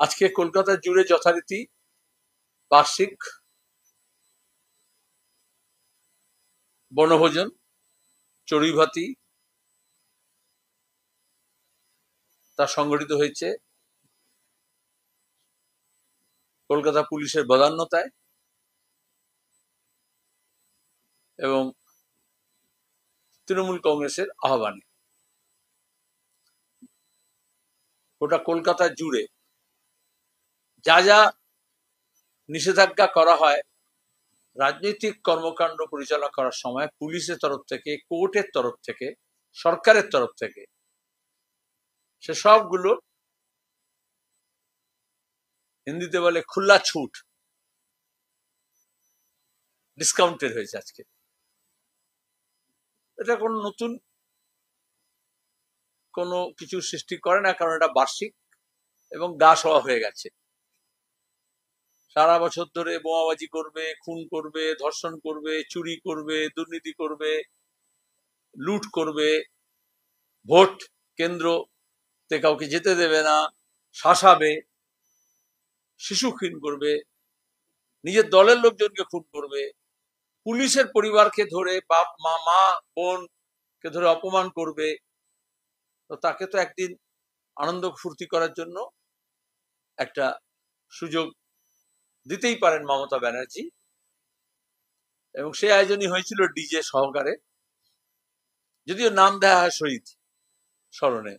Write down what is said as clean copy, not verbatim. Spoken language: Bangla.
আজকে কলকাতা জুড়ে যথারীতি বার্ষিক বনভোজন চড়ুইভাতি তা সংগঠিত হয়েছে কলকাতা পুলিশের বদান্যতায় এবং তৃণমূল কংগ্রেসের আহ্বানে। গোটা কলকাতা জুড়ে যা যা নিষেধাজ্ঞা করা হয় রাজনৈতিক কর্মকাণ্ড পরিচালনা করার সময় পুলিশের তরফ থেকে, কোর্টের তরফ থেকে, সরকারের তরফ থেকে, সে সবগুলো হিন্দিতে বলে খুল্লা ছুট, ডিসকাউন্টেড হয়েছে আজকে। এটা কোনো নতুন কোনো কিছু সৃষ্টি করে না, কারণ এটা বার্ষিক এবং গা সওয়া হয়ে গেছে। সারা বছর ধরে বোমাবাজি করবে, খুন করবে, ধর্ষণ করবে, চুরি করবে, দুর্নীতি করবে, লুট করবে, ভোট কেন্দ্রতে কাউকে যেতে দেবে না, শাসাবে, শিশু খুন করবে, নিজের দলের লোকজনকে খুন করবে, পুলিশের পরিবারকে ধরে, বাপ মা, মা বোনকে ধরে অপমান করবে। তো তাকে তো একদিন আনন্দ ফুর্তি করার জন্য একটা সুযোগ দিতেই পারেন মমতা ব্যানার্জি, এবং সেই আয়োজনই হয়েছিল ডিজে সহকারে, যদিও নাম দেওয়া হয় শহীদ স্মরণে।